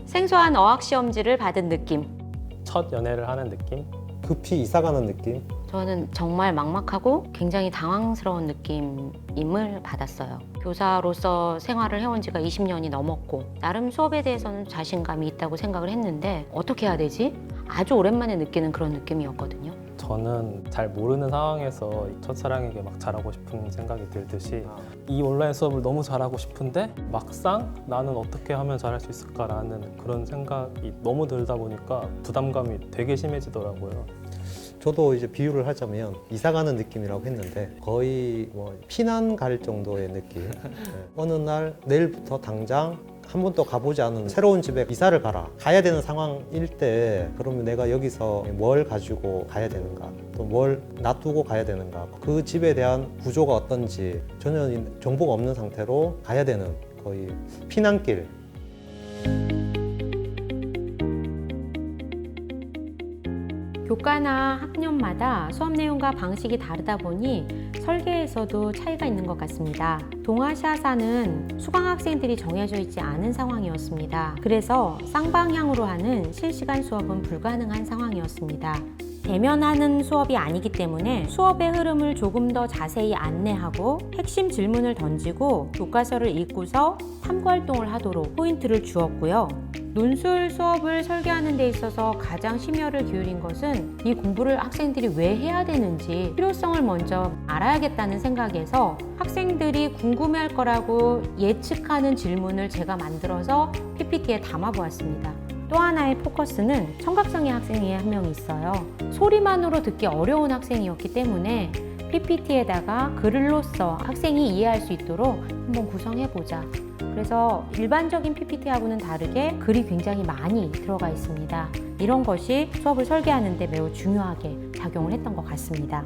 생소한 어학시험지를 받은 느낌. 첫 연애를 하는 느낌? 급히 이사가는 느낌? 저는 정말 막막하고 굉장히 당황스러운 느낌을 받았어요. 교사로서 생활을 해온 지가 20년이 넘었고 나름 수업에 대해서는 자신감이 있다고 생각을 했는데 어떻게 해야 되지? 아주 오랜만에 느끼는 그런 느낌이었거든요. 저는 잘 모르는 상황에서 첫사랑에게 막 잘하고 싶은 생각이 들듯이 이 온라인 수업을 너무 잘하고 싶은데 막상 나는 어떻게 하면 잘할 수 있을까라는 그런 생각이 너무 들다 보니까 부담감이 되게 심해지더라고요. 저도 이제 비유를 하자면 이사가는 느낌이라고 했는데 거의 뭐 피난 갈 정도의 느낌. 네. 어느 날 내일부터 당장 한 번도 가보지 않은 새로운 집에 이사를 가야 되는 상황일 때 그러면 내가 여기서 뭘 가지고 가야 되는가 또 뭘 놔두고 가야 되는가 그 집에 대한 구조가 어떤지 전혀 정보가 없는 상태로 가야 되는 거의 피난길. 교과나 학년마다 수업 내용과 방식이 다르다 보니 설계에서도 차이가 있는 것 같습니다. 동아시아사는 수강 학생들이 정해져 있지 않은 상황이었습니다. 그래서 쌍방향으로 하는 실시간 수업은 불가능한 상황이었습니다. 대면하는 수업이 아니기 때문에 수업의 흐름을 조금 더 자세히 안내하고 핵심 질문을 던지고 교과서를 읽고서 탐구 활동을 하도록 포인트를 주었고요. 논술 수업을 설계하는 데 있어서 가장 심혈을 기울인 것은 이 공부를 학생들이 왜 해야 되는지 필요성을 먼저 알아야겠다는 생각에서 학생들이 궁금해할 거라고 예측하는 질문을 제가 만들어서 PPT에 담아보았습니다. 또 하나의 포커스는 청각장애 학생이 한 명 있어요. 소리만으로 듣기 어려운 학생이었기 때문에 PPT에다가 글로써 학생이 이해할 수 있도록 한번 구성해보자. 그래서 일반적인 PPT하고는 다르게 글이 굉장히 많이 들어가 있습니다. 이런 것이 수업을 설계하는 데 매우 중요하게 작용을 했던 것 같습니다.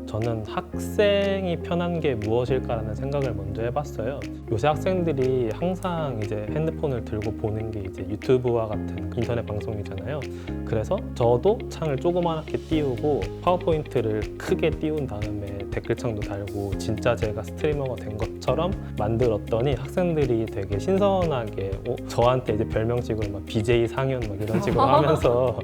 저는 학생이 편한 게 무엇일까라는 생각을 먼저 해봤어요. 요새 학생들이 항상 이제 핸드폰을 들고 보는 게 이제 유튜브와 같은 인터넷 방송이잖아요. 그래서 저도 창을 조그맣게 띄우고 파워포인트를 크게 띄운 다음에 댓글창도 달고 진짜 제가 스트리머가 된 것처럼 만들었더니 학생들이 되게 신선하게 저한테 이제 별명식으로 막 BJ 상현 막 이런 식으로 하면서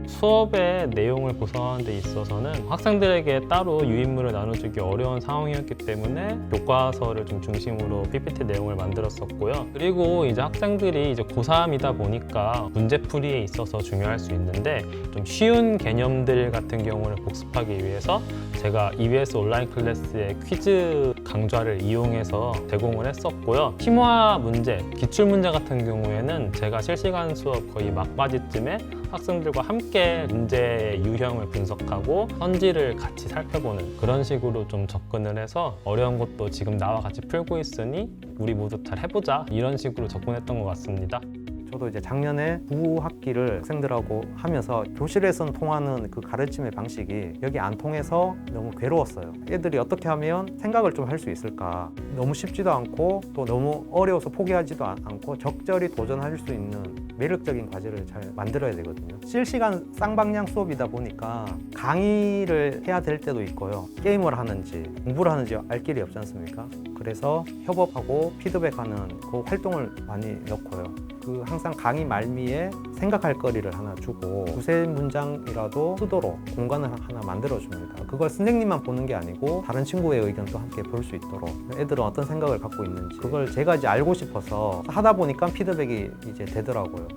수업의 내용을 구성하는 데 있어서는 학생들에게 따로 유인물을 나눠주기 어려운 상황이었기 때문에 교과서를 좀 중심으로 PPT 내용을 만들었었고요. 그리고 이제 학생들이 이제 고3이다 보니까 문제풀이에 있어서 중요할 수 있는데 좀 쉬운 개념들 같은 경우를 복습하기 위해서 제가 EBS 온라인 클래스의 퀴즈 강좌를 이용해서 제공을 했었고요. 심화 문제, 기출문제 같은 경우에는 제가 실시간 수업 거의 막바지쯤에 학생들과 함께 문제의 유형을 분석하고 선지를 같이 살펴보는 그런 식으로 좀 접근을 해서 어려운 것도 지금 나와 같이 풀고 있으니 우리 모두 잘 해보자 이런 식으로 접근했던 것 같습니다. 저도 이제 작년에 9학기를 학생들하고 하면서 교실에서는 통하는 그 가르침의 방식이 여기 안 통해서 너무 괴로웠어요. 애들이 어떻게 하면 생각을 좀 할 수 있을까? 너무 쉽지도 않고 또 너무 어려워서 포기하지도 않고 적절히 도전할 수 있는 매력적인 과제를 잘 만들어야 되거든요. 실시간 쌍방향 수업이다 보니까 강의를 해야 될 때도 있고요. 게임을 하는지 공부를 하는지 알 길이 없지 않습니까? 그래서 협업하고 피드백하는 그 활동을 많이 넣고요. 그 항상 강의 말미에 생각할 거리를 하나 주고 두세 문장이라도 쓰도록 공간을 하나 만들어줍니다. 그걸 선생님만 보는 게 아니고 다른 친구의 의견도 함께 볼 수 있도록 애들은 어떤 생각을 갖고 있는지 그걸 제가 이제 알고 싶어서 하다 보니까 피드백이 이제 되더라고요.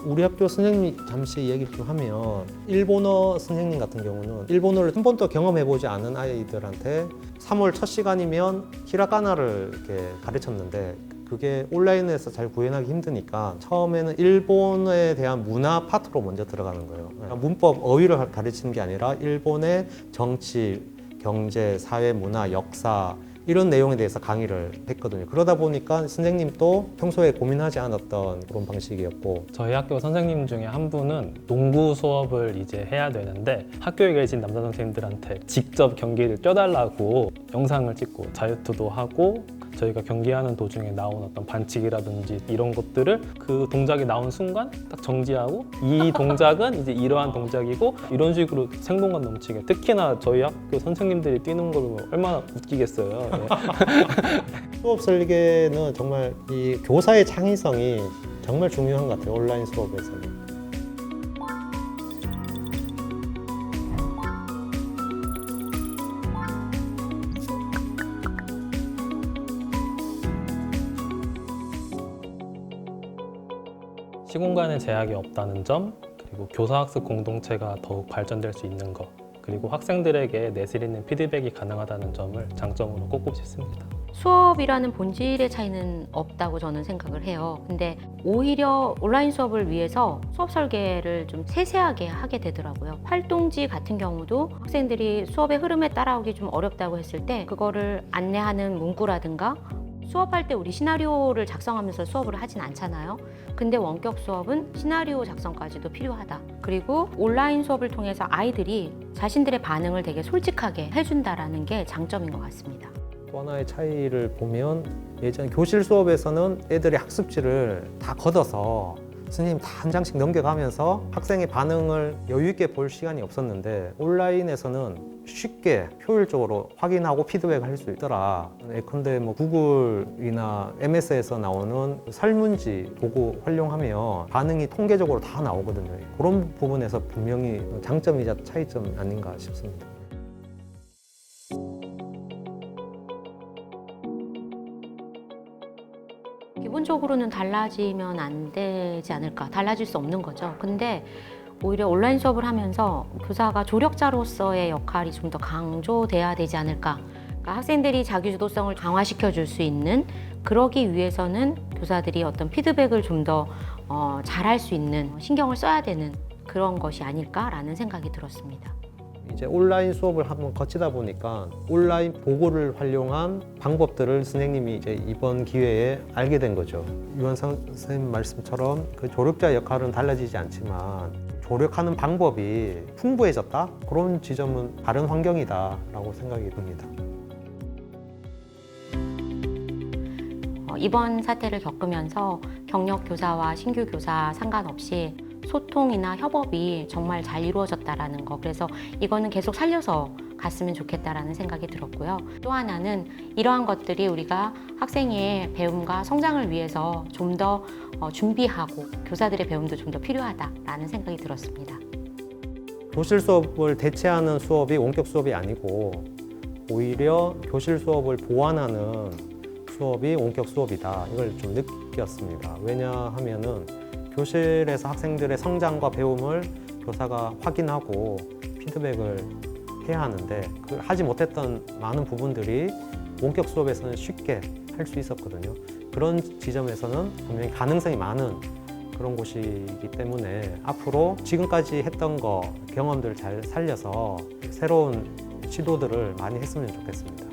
우리 학교 선생님이 잠시 얘기를 좀 하면 일본어 선생님 같은 경우는 일본어를 한 번도 경험해보지 않은 아이들한테 3월 첫 시간이면 히라가나를 이렇게 가르쳤는데 그게 온라인에서 잘 구현하기 힘드니까 처음에는 일본에 대한 문화 파트로 먼저 들어가는 거예요. 문법, 어휘를 가르치는 게 아니라 일본의 정치, 경제, 사회, 문화, 역사 이런 내용에 대해서 강의를 했거든요. 그러다 보니까 선생님도 평소에 고민하지 않았던 그런 방식이었고 저희 학교 선생님 중에 한 분은 농구 수업을 이제 해야 되는데 학교에 계신 남자 선생님들한테 직접 경기를 뛰어달라고 영상을 찍고 자유투도 하고 저희가 경기하는 도중에 나온 어떤 반칙이라든지 이런 것들을 그 동작이 나온 순간 딱 정지하고 이 동작은 이제 이러한 동작이고 이런 식으로 생동감 넘치게 특히나 저희 학교 선생님들이 뛰는 걸 보면 얼마나 웃기겠어요. 네. 수업 설계는 정말 이 교사의 창의성이 정말 중요한 것 같아요. 온라인 수업에서는. 시공간에 제약이 없다는 점, 그리고 교사학습 공동체가 더욱 발전될 수 있는 것, 그리고 학생들에게 내실 있는 피드백이 가능하다는 점을 장점으로 꼽고 싶습니다. 수업이라는 본질의 차이는 없다고 저는 생각을 해요. 근데 오히려 온라인 수업을 위해서 수업 설계를 좀 세세하게 하게 되더라고요. 활동지 같은 경우도 학생들이 수업의 흐름에 따라오기 좀 어렵다고 했을 때 그거를 안내하는 문구라든가 수업할 때 우리 시나리오를 작성하면서 수업을 하진 않잖아요. 근데 원격 수업은 시나리오 작성까지도 필요하다. 그리고 온라인 수업을 통해서 아이들이 자신들의 반응을 되게 솔직하게 해준다라는 게 장점인 것 같습니다. 또 하나의 차이를 보면 예전 교실 수업에서는 애들이 학습지를 다 걷어서 선생님 다 한 장씩 넘겨가면서 학생의 반응을 여유 있게 볼 시간이 없었는데 온라인에서는 쉽게 효율적으로 확인하고 피드백을 할 수 있더라. 예컨대 뭐 구글이나 MS에서 나오는 설문지 보고 활용하면 반응이 통계적으로 다 나오거든요. 그런 부분에서 분명히 장점이자 차이점 아닌가 싶습니다. 기본적으로는 달라지면 안 되지 않을까, 달라질 수 없는 거죠. 근데 오히려 온라인 수업을 하면서 교사가 조력자로서의 역할이 좀 더 강조돼야 되지 않을까. 그러니까 학생들이 자기주도성을 강화시켜 줄 수 있는, 그러기 위해서는 교사들이 어떤 피드백을 좀 더 잘할 수 있는, 신경을 써야 되는 그런 것이 아닐까라는 생각이 들었습니다. 이제 온라인 수업을 한번 거치다 보니까 온라인 보고를 활용한 방법들을 선생님이 이제 이번 기회에 알게 된 거죠. 유한상 선생님 말씀처럼 그 조력자 역할은 달라지지 않지만 조력하는 방법이 풍부해졌다? 그런 지점은 다른 환경이다라고 생각이 듭니다. 이번 사태를 겪으면서 경력 교사와 신규 교사 상관없이 소통이나 협업이 정말 잘 이루어졌다라는 거, 그래서 이거는 계속 살려서 갔으면 좋겠다라는 생각이 들었고요. 또 하나는 이러한 것들이 우리가 학생의 배움과 성장을 위해서 좀 더 준비하고 교사들의 배움도 좀 더 필요하다라는 생각이 들었습니다. 교실 수업을 대체하는 수업이 원격 수업이 아니고 오히려 교실 수업을 보완하는 수업이 원격 수업이다. 이걸 좀 느꼈습니다. 왜냐하면은 교실에서 학생들의 성장과 배움을 교사가 확인하고 피드백을 해야 하는데 그 하지 못했던 많은 부분들이 원격 수업에서는 쉽게 할 수 있었거든요. 그런 지점에서는 분명히 가능성이 많은 그런 곳이기 때문에 앞으로 지금까지 했던 거 경험들을 잘 살려서 새로운 시도들을 많이 했으면 좋겠습니다.